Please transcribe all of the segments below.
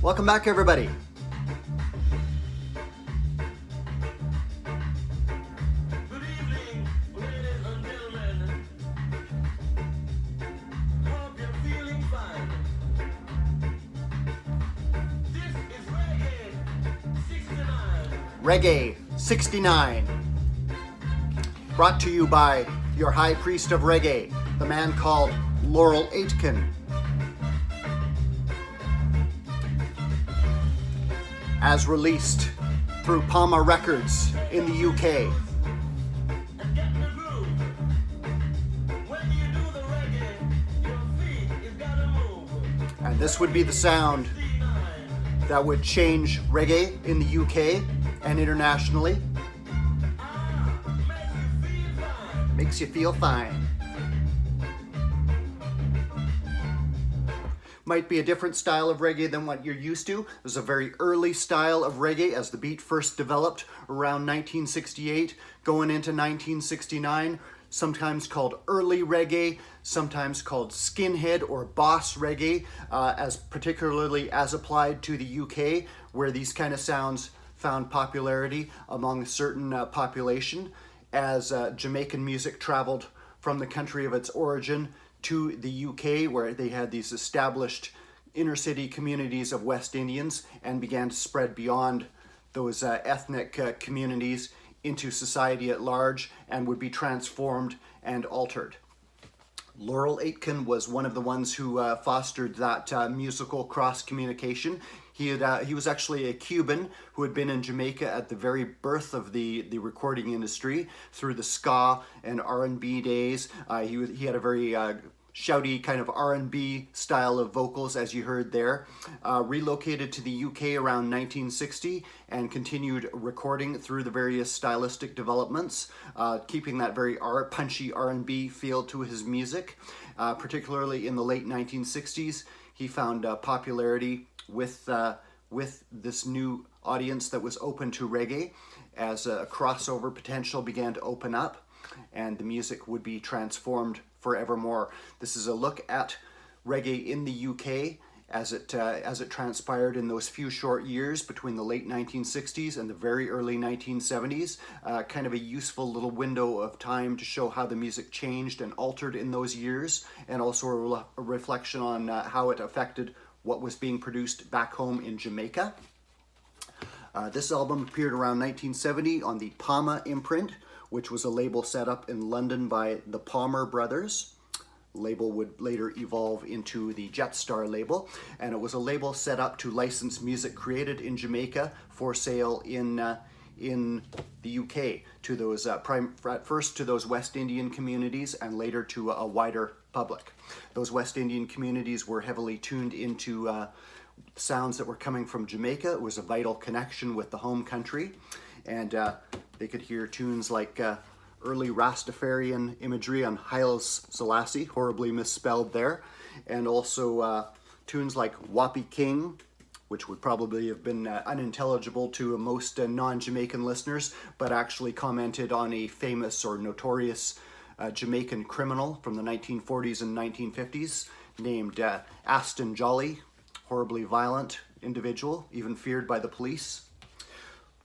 Welcome back, everybody. Good evening, ladies and gentlemen. Hope you're feeling fine. This is Reggae 69. Reggae 69. Brought to you by your high priest of reggae, the man called Laurel Aitken. As released through Palma Records in the UK. And get in the groove. When you do the reggae, your feet, you've got to move. And this would be the sound 69. that would change reggae in the UK and internationally. Makes you feel fine. Makes you feel fine. Might be a different style of reggae than what you're used to. It was a very early style of reggae as the beat first developed around 1968, going into 1969, sometimes called early reggae, sometimes called skinhead or boss reggae, as particularly as applied to the UK, where these kind of sounds found popularity among a certain population as Jamaican music traveled from the country of its origin to the UK, where they had these established inner city communities of West Indians and began to spread beyond those ethnic communities into society at large and would be transformed and altered. Laurel Aitken was one of the ones who fostered that musical cross-communication. He was actually a Cuban who had been in Jamaica at the very birth of the recording industry through the ska and R&B days. He had a very shouty kind of R&B style of vocals, as you heard there. Relocated to the UK around 1960 and continued recording through the various stylistic developments, keeping that very punchy R&B feel to his music. Particularly in the late 1960s, he found popularity with this new audience that was open to reggae as a crossover potential began to open up and the music would be transformed forevermore. This is a look at reggae in the UK as it transpired in those few short years between the late 1960s and the very early 1970s. Kind of a useful little window of time to show how the music changed and altered in those years, and also a reflection on how it affected what was being produced back home in Jamaica. This album appeared around 1970 on the Palma imprint, which was a label set up in London by the Palmer brothers. The label would later evolve into the Jetstar label, and it was a label set up to license music created in Jamaica for sale in the UK to those at first to those West Indian communities and later to a wider public. Those West Indian communities were heavily tuned into sounds that were coming from Jamaica. It was a vital connection with the home country, and they could hear tunes like early Rastafarian imagery on Haile Selassie, horribly misspelled there, and also tunes like Wappy King, which would probably have been unintelligible to most non-Jamaican listeners, but actually commented on a famous or notorious Jamaican criminal from the 1940s and 1950s named Aston Jolly, horribly violent individual, even feared by the police.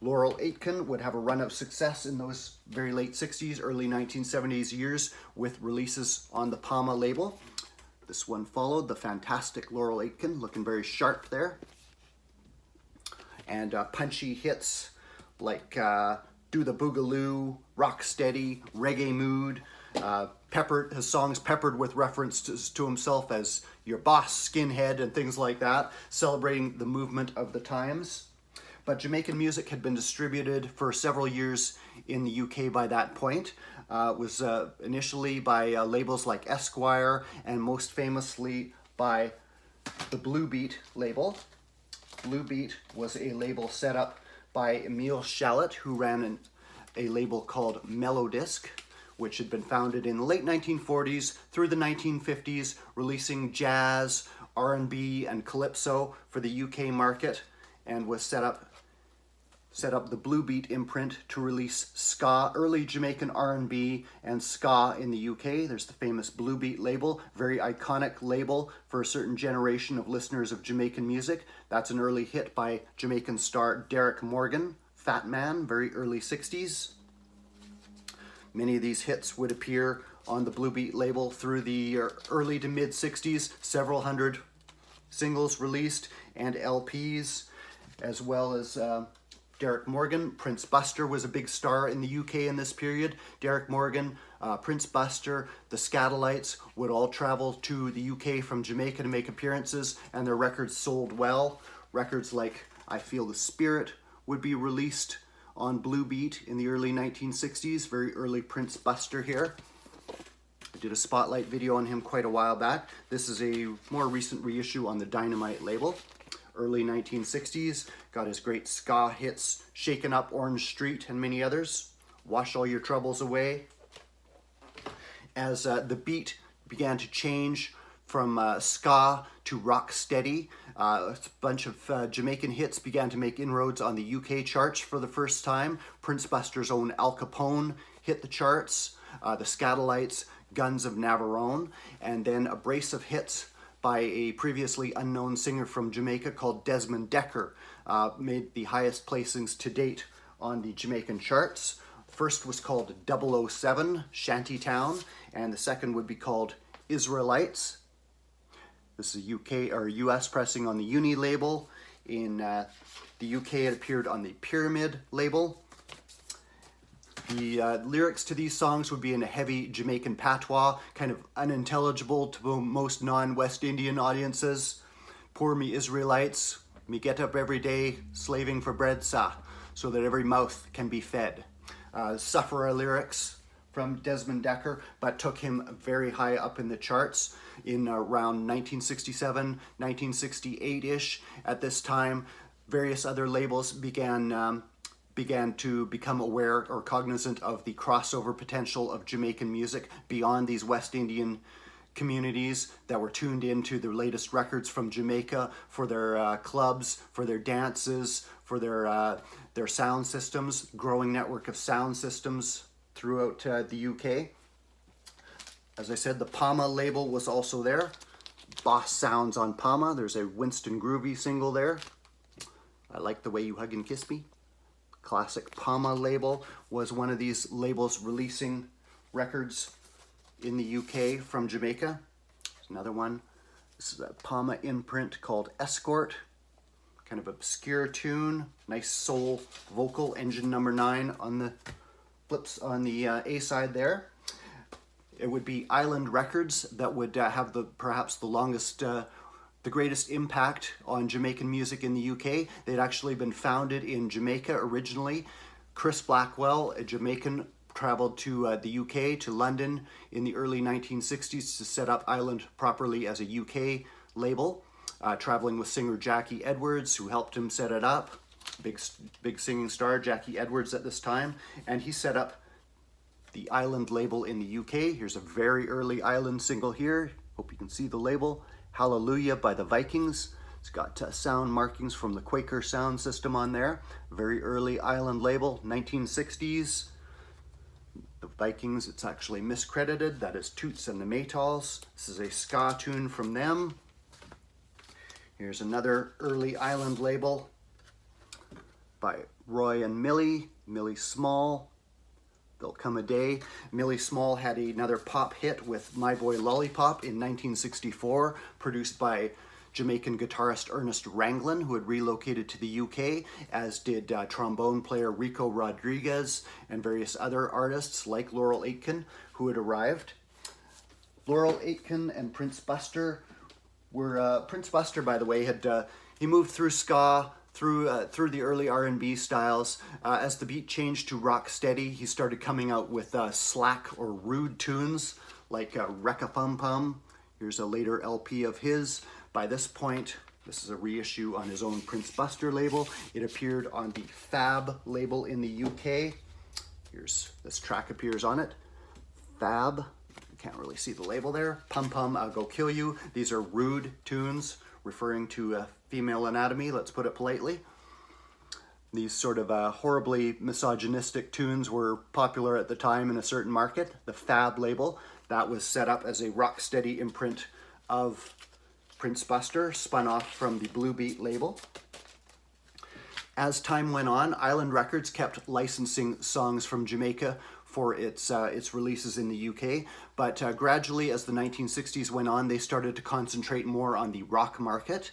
Laurel Aitken would have a run of success in those very late 60s, early 1970s years with releases on the Palma label. This one followed, the fantastic Laurel Aitken, looking very sharp there. And punchy hits like Do the Boogaloo, Rock Steady, Reggae Mood, his songs peppered with references to himself as your boss, skinhead, and things like that, celebrating the movement of the times. But Jamaican music had been distributed for several years in the UK by that point. It was initially by labels like Esquire and most famously by the Blue Beat label. Blue Beat was a label set up by Emile Shallot, who ran a label called Melodisc, which had been founded in the late 1940s through the 1950s, releasing jazz, R&B, and calypso for the UK market, and was set up set up the Blue Beat imprint to release ska, early Jamaican R&B and ska in the UK. There's the famous Blue Beat label, very iconic label for a certain generation of listeners of Jamaican music. That's an early hit by Jamaican star Derek Morgan, Fat Man, very early 60s. Many of these hits would appear on the Blue Beat label through the early to mid 60s, several hundred singles released and LPs, as well as Derek Morgan. Prince Buster was a big star in the UK in this period. Derek Morgan, Prince Buster, the Skatalites would all travel to the UK from Jamaica to make appearances, and their records sold well. Records like I Feel the Spirit would be released on Blue Beat in the early 1960s, very early Prince Buster here. I did a spotlight video on him quite a while back. This is a more recent reissue on the Dynamite label. Early 1960s, got his great ska hits, Shaken Up, Orange Street, and many others. Wash All Your Troubles Away. As the beat began to change from ska to rock steady, a bunch of Jamaican hits began to make inroads on the UK charts for the first time. Prince Buster's own Al Capone hit the charts, the Skatalites' Guns of Navarone, and then a brace of hits by a previously unknown singer from Jamaica called Desmond Decker made the highest placings to date on the Jamaican charts. The first was called 007, Shantytown, and the second would be called Israelites. This is a UK or US pressing on the Uni label. In the UK it appeared on the Pyramid label. The lyrics to these songs would be in a heavy Jamaican patois, kind of unintelligible to most non-West Indian audiences. Poor me Israelites, me get up every day slaving for bread, sah, so that every mouth can be fed. Sufferer lyrics from Desmond Decker, but took him very high up in the charts in around 1967, 1968-ish. At this time, various other labels began to become aware or cognizant of the crossover potential of Jamaican music beyond these West Indian communities that were tuned into the latest records from Jamaica for their clubs, for their dances, for their sound systems, growing network of sound systems throughout the UK. As I said, the Palma label was also there. Boss Sounds on Palma. There's a Winston Groovy single there. I Like the Way You Hug and Kiss Me. Classic Palma label was one of these labels releasing records in the UK from Jamaica. There's another one. This is a Palma imprint called Escort. Kind of obscure tune. Nice soul vocal. Engine number 9 on the flips on the A side there. It would be Island Records that would have perhaps the longest, the greatest impact on Jamaican music in the UK. They'd actually been founded in Jamaica originally. Chris Blackwell, a Jamaican, traveled to the UK, to London in the early 1960s to set up Island properly as a UK label, traveling with singer Jackie Edwards, who helped him set it up. Big singing star, Jackie Edwards at this time. And he set up the Island label in the UK. Here's a very early Island single here. Hope you can see the label. Hallelujah by the Vikings. It's got sound markings from the Quaker sound system on there. Very early Island label, 1960s. The Vikings, it's actually miscredited. That is Toots and the Maytals. This is a ska tune from them. Here's another early Island label by Roy and Millie Small. There'll Come a Day. Millie Small had another pop hit with My Boy Lollipop in 1964, produced by Jamaican guitarist Ernest Ranglin, who had relocated to the UK, as did trombone player Rico Rodriguez and various other artists like Laurel Aitken, who had arrived. Laurel Aitken and Prince Buster were, Prince Buster, by the way, had he moved through ska, through the early R&B styles. As the beat changed to rock steady, he started coming out with slack or rude tunes like Wrecka Pum Pum. Here's a later LP of his. By this point, this is a reissue on his own Prince Buster label. It appeared on the Fab label in the UK. Here's this track appears on it. Fab. You can't really see the label there. Pum Pum, I'll Go Kill You. These are rude tunes referring to female anatomy, let's put it politely. These sort of horribly misogynistic tunes were popular at the time in a certain market. The Fab label, that was set up as a rocksteady imprint of Prince Buster, spun off from the Blue Beat label. As time went on, Island Records kept licensing songs from Jamaica for its releases in the UK, but gradually as the 1960s went on, they started to concentrate more on the rock market.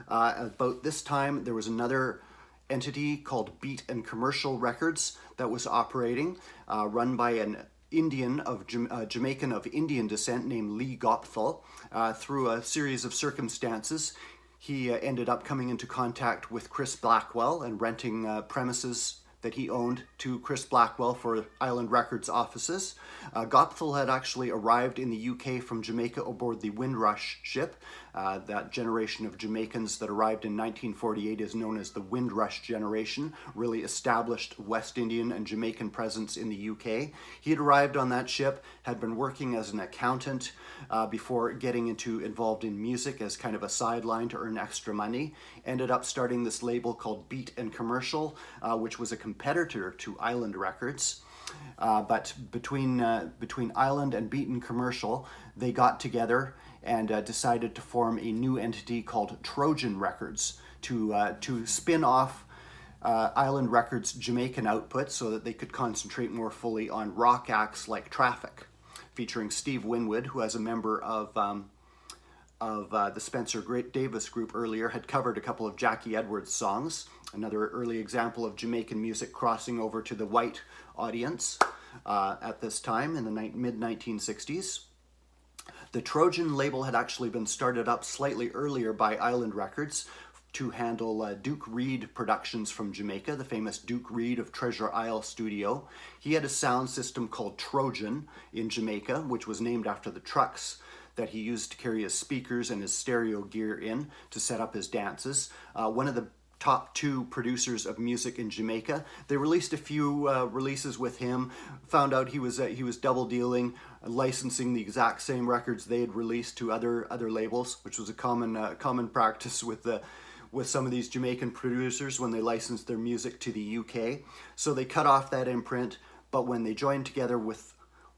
About this time, there was another entity called Beat and Commercial Records that was operating, run by an Indian of Jamaican of Indian descent named Lee Gopthall. Through a series of circumstances, he ended up coming into contact with Chris Blackwell and renting premises that he owned to Chris Blackwell for Island Records offices. Gopthall had actually arrived in the UK from Jamaica aboard the Windrush ship. That generation of Jamaicans that arrived in 1948 is known as the Windrush generation, really established West Indian and Jamaican presence in the UK. He had arrived on that ship, had been working as an accountant before getting involved in music as kind of a sideline to earn extra money. Ended up starting this label called Beat and Commercial, which was a competitor to Island Records. But between Island and Beat and Commercial, they got together and decided to form a new entity called Trojan Records to spin off Island Records' Jamaican output so that they could concentrate more fully on rock acts like Traffic, featuring Steve Winwood, who as a member of the Spencer Davis group earlier had covered a couple of Jackie Edwards songs. Another early example of Jamaican music crossing over to the white audience at this time in the mid-1960s. The Trojan label had actually been started up slightly earlier by Island Records to handle Duke Reid productions from Jamaica, the famous Duke Reid of Treasure Isle Studio. He had a sound system called Trojan in Jamaica, which was named after the trucks that he used to carry his speakers and his stereo gear in to set up his dances. One of the top two producers of music in Jamaica. They released a few releases with him, found out he was double dealing, licensing the exact same records they had released to other labels, which was a common practice with some of these Jamaican producers when they licensed their music to the UK. So they cut off that imprint, but when they joined together with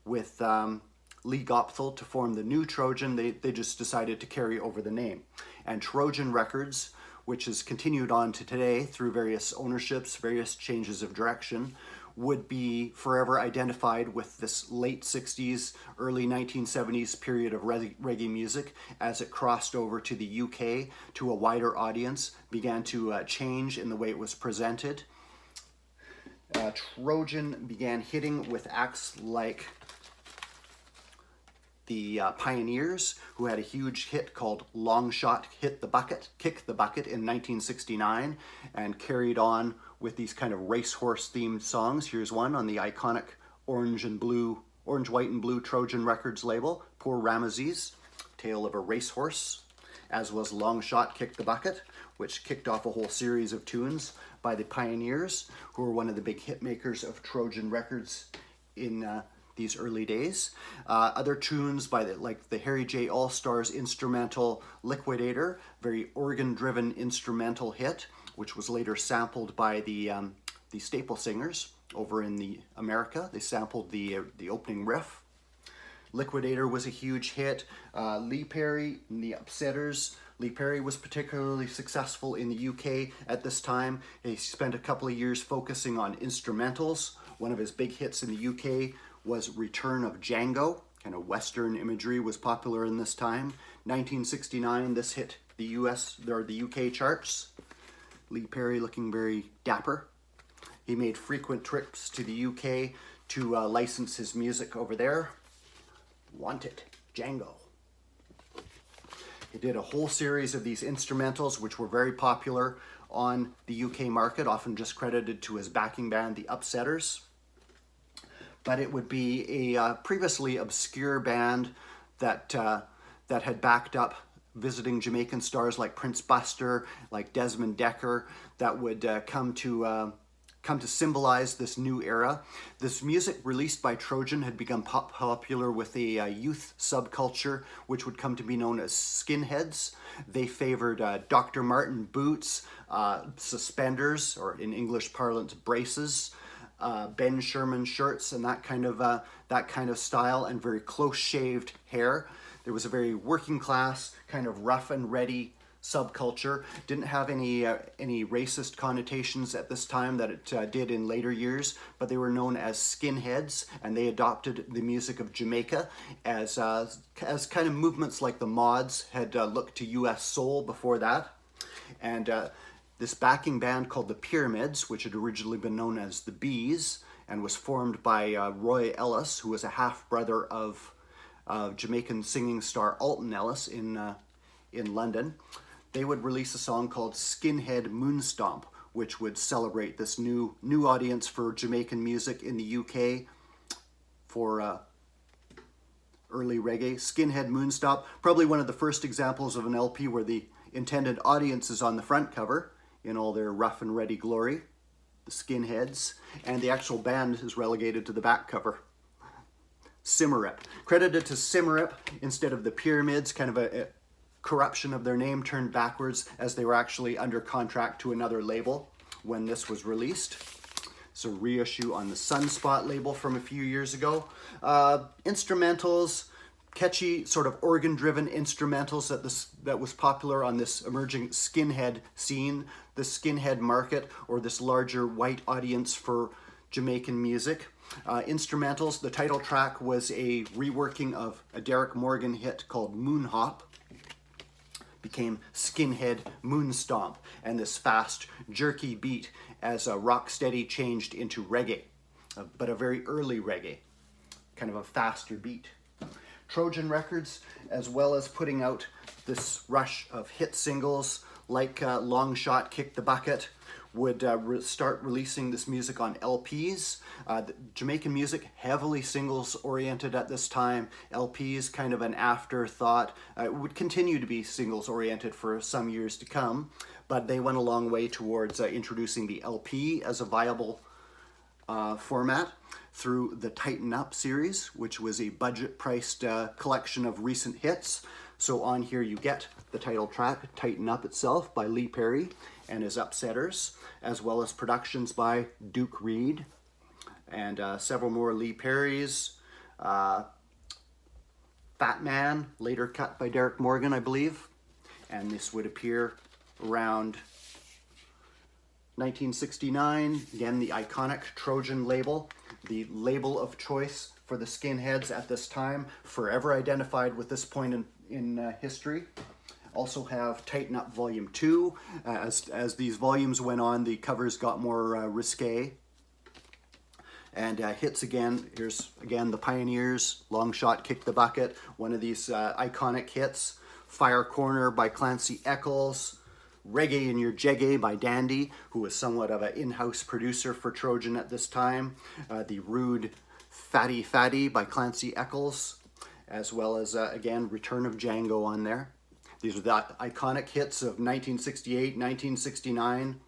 Lee Gopthall to form the new Trojan, they just decided to carry over the name. And Trojan Records, which has continued on to today through various ownerships, various changes of direction, would be forever identified with this late 60s, early 1970s period of reggae music as it crossed over to the UK to a wider audience, began to change in the way it was presented. Trojan began hitting with acts like the Pioneers, who had a huge hit called Long Shot Kick the Bucket in 1969, and carried on with these kind of racehorse themed songs. Here's one on the iconic orange, white and blue Trojan Records label, Poor Ramesses, Tale of a Racehorse, as was Long Shot Kick the Bucket, which kicked off a whole series of tunes by the Pioneers, who were one of the big hit makers of Trojan Records in these early days. Other tunes by the Harry J. All-Stars instrumental Liquidator, very organ-driven instrumental hit, which was later sampled by the Staple Singers over in America. They sampled the opening riff. Liquidator was a huge hit. Lee Perry and the Upsetters. Lee Perry was particularly successful in the UK at this time. He spent a couple of years focusing on instrumentals. One of his big hits in the UK was Return of Django. Kind of Western imagery was popular in this time. 1969, this hit the UK charts. Lee Perry looking very dapper. He made frequent trips to the UK to license his music over there. Wanted, Django. He did a whole series of these instrumentals, which were very popular on the UK market, often just credited to his backing band, the Upsetters. But it would be a previously obscure band that had backed up visiting Jamaican stars like Prince Buster, like Desmond Decker, that would come to come to symbolize this new era. This music released by Trojan had become popular with a youth subculture, which would come to be known as skinheads. They favored Dr. Martin boots, suspenders, or in English parlance, braces, Ben Sherman shirts, and that kind of style, and very close-shaved hair. There was a very working class, kind of rough and ready subculture. Didn't have any racist connotations at this time that it did in later years, but they were known as skinheads, and they adopted the music of Jamaica as kind of movements like the Mods had looked to U.S. soul before that. And this backing band called the Pyramids, which had originally been known as the Bees, and was formed by Roy Ellis, who was a half-brother of Jamaican singing star Alton Ellis in London. They would release a song called Skinhead Moonstomp, which would celebrate this new audience for Jamaican music in the UK for early reggae. Skinhead Moonstomp, probably one of the first examples of an LP where the intended audience is on the front cover in all their rough and ready glory, the Skinheads, and the actual band is relegated to the back cover. Symarip. Credited to Symarip instead of the Pyramids, kind of a corruption of their name turned backwards, as they were actually under contract to another label when this was released. It's a reissue on the Sunspot label from a few years ago. Instrumentals, catchy sort of organ-driven instrumentals that was popular on this emerging skinhead scene, the skinhead market, or this larger white audience for Jamaican music. Instrumentals, the title track was a reworking of a Derek Morgan hit called Moon Hop. Became Skinhead Moonstomp, and this fast, jerky beat as rocksteady changed into reggae, but a very early reggae, kind of a faster beat. Trojan Records, as well as putting out this rush of hit singles like Long Shot, Kick the Bucket, would start releasing this music on LPs. The Jamaican music, heavily singles oriented at this time. LPs kind of an afterthought. It would continue to be singles oriented for some years to come, but they went a long way towards introducing the LP as a viable format through the Tighten Up series, which was a budget-priced collection of recent hits. So on here you get the title track, Tighten Up itself, by Lee Perry and his Upsetters, as well as productions by Duke Reed and several more Lee Perrys. Fat Man, later cut by Derek Morgan, I believe. And this would appear around 1969. Again, the iconic Trojan label, the label of choice for the skinheads at this time, forever identified with this point in history. Also have Tighten Up Volume 2. As these volumes went on, the covers got more risque. And hits again, here's again the Pioneers, Long Shot, Kick the Bucket, one of these iconic hits. Fire Corner by Clancy Eccles. Reggae in Your Jeggae by Dandy, who was somewhat of an in-house producer for Trojan at this time. The Rude Fatty Fatty by Clancy Eccles, as well as, again, Return of Django on there. These are the iconic hits of 1968, 1969,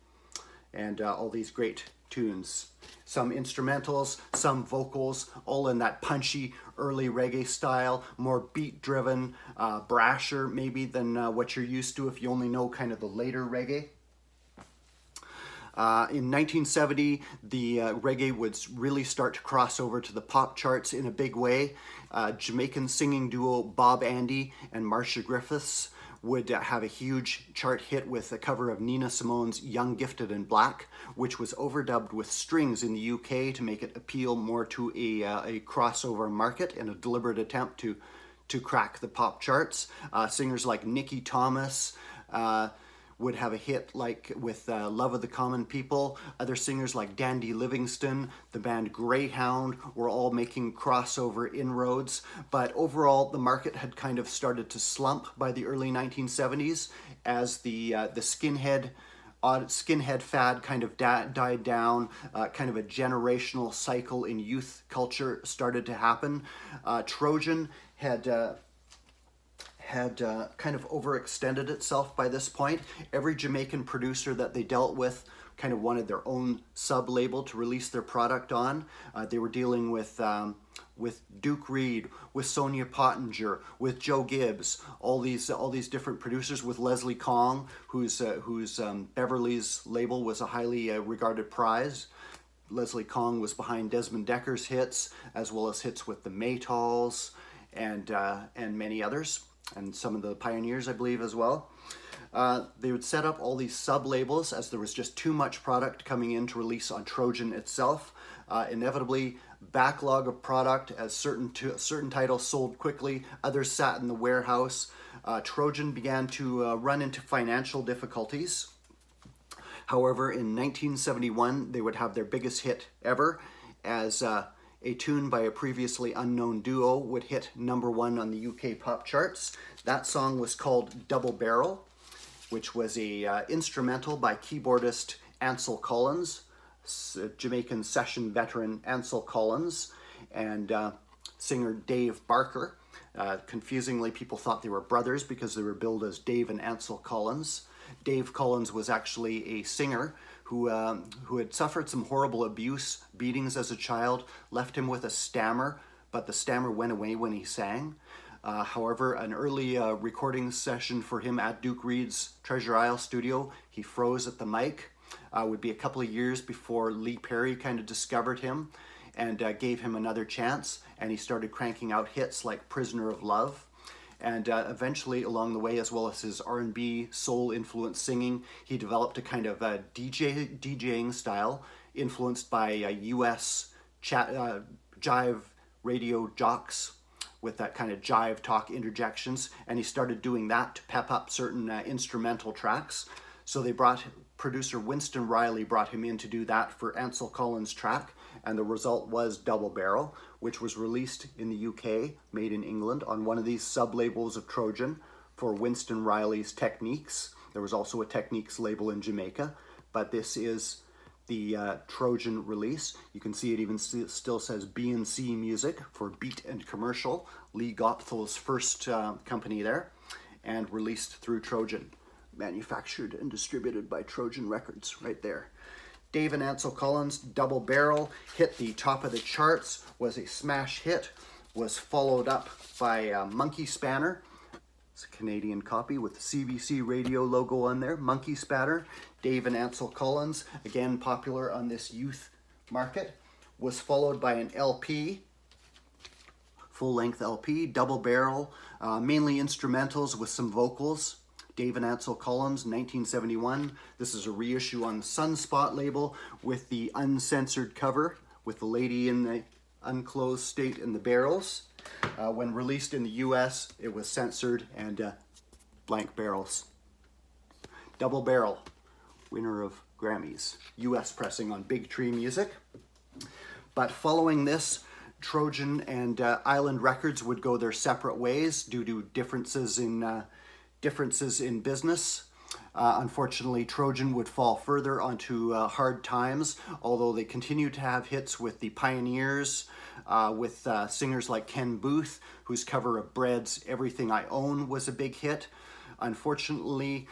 and all these great tunes. Some instrumentals, some vocals, all in that punchy early reggae style, more beat-driven, brasher maybe than what you're used to if you only know kind of the later reggae. In 1970, the reggae would really start to cross over to the pop charts in a big way. Jamaican singing duo Bob Andy and Marcia Griffiths would have a huge chart hit with a cover of Nina Simone's Young, Gifted and Black, which was overdubbed with strings in the UK to make it appeal more to a crossover market in a deliberate attempt to crack the pop charts. Singers like Nikki Thomas would have a hit like with Love of the Common People. Other singers like Dandy Livingston, the band Greyhound, were all making crossover inroads. But overall, the market had kind of started to slump by the early 1970s as the skinhead fad kind of died down. Kind of a generational cycle in youth culture started to happen. Trojan had kind of overextended itself by this point. Every Jamaican producer that they dealt with kind of wanted their own sub-label to release their product on. They were dealing with Duke Reed, with Sonia Pottinger, with Joe Gibbs, all these different producers, with Leslie Kong, whose Beverly's label was a highly regarded prize. Leslie Kong was behind Desmond Decker's hits, as well as hits with the Maytals and many others, and some of the Pioneers, I believe, as well. They would set up all these sub-labels as there was just too much product coming in to release on Trojan itself. Inevitably, backlog of product as certain titles sold quickly, others sat in the warehouse. Trojan began to run into financial difficulties. However, in 1971, they would have their biggest hit ever, as a tune by a previously unknown duo would hit #1 on the UK pop charts. That song was called Double Barrel, which was a instrumental by keyboardist Ansel Collins, Jamaican session veteran Ansel Collins, and singer Dave Barker. Confusingly, people thought they were brothers because they were billed as Dave and Ansel Collins. Dave Collins was actually a singer who had suffered some horrible abuse, beatings as a child, left him with a stammer, but the stammer went away when he sang. However, an early recording session for him at Duke Reed's Treasure Isle studio, he froze at the mic. Would be a couple of years before Lee Perry kind of discovered him and gave him another chance, and he started cranking out hits like Prisoner of Love. And eventually, along the way, as well as his R&B soul-influenced singing, he developed a kind of DJing style influenced by US jive radio jocks with that kind of jive talk interjections, and he started doing that to pep up certain instrumental tracks. So producer Winston Riley brought him in to do that for Ansel Collins' track, and the result was Double Barrel, which was released in the UK, made in England, on one of these sub-labels of Trojan for Winston Riley's Techniques. There was also a Techniques label in Jamaica, but this is the Trojan release. You can see it even still says B&C Music for Beat and Commercial, Lee Gopthel's first company there, and released through Trojan. Manufactured and distributed by Trojan Records, right there. Dave and Ansel Collins' Double Barrel hit the top of the charts, was a smash hit, was followed up by Monkey Spanner. It's a Canadian copy with the CBC radio logo on there, Monkey Spanner. Dave and Ansel Collins, again popular on this youth market, was followed by an LP, full-length LP, Double Barrel, mainly instrumentals with some vocals. Dave and Ansel Collins, 1971. This is a reissue on the Sunspot label with the uncensored cover with the lady in the unclosed state in the barrels. When released in the US, it was censored and blank barrels. Double Barrel, winner of Grammys, US pressing on Big Tree Music. But following this, Trojan and Island Records would go their separate ways due to differences in business. Unfortunately, Trojan would fall further onto hard times, although they continued to have hits with the Pioneers, with singers like Ken Booth, whose cover of Bread's Everything I Own was a big hit. Unfortunately,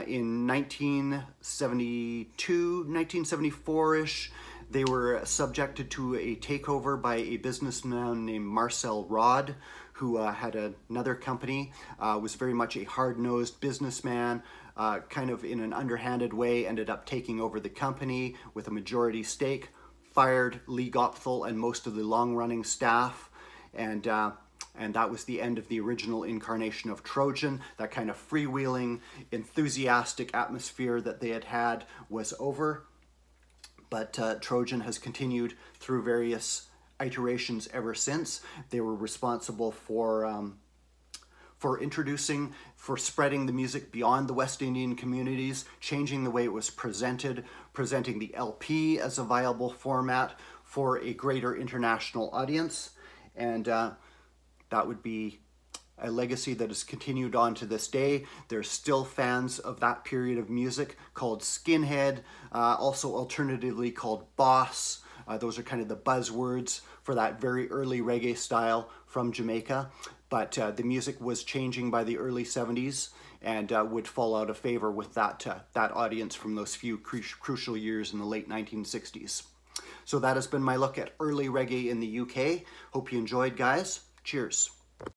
in 1972, 1974-ish, they were subjected to a takeover by a businessman named Marcel Rod, who had another company, was very much a hard-nosed businessman, kind of in an underhanded way, ended up taking over the company with a majority stake, fired Lee Gopthel and most of the long-running staff, and that was the end of the original incarnation of Trojan. That kind of freewheeling, enthusiastic atmosphere that they had was over, but Trojan has continued through various iterations ever since. They were responsible for spreading the music beyond the West Indian communities, changing the way it was presented, presenting the LP as a viable format for a greater international audience, and that would be a legacy that has continued on to this day. There's still fans of that period of music called skinhead, also alternatively called boss. Those are kind of the buzzwords for that very early reggae style from Jamaica. But the music was changing by the early 70s, and would fall out of favor with that audience from those few crucial years in the late 1960s. So that has been my look at early reggae in the UK. Hope you enjoyed, guys. Cheers.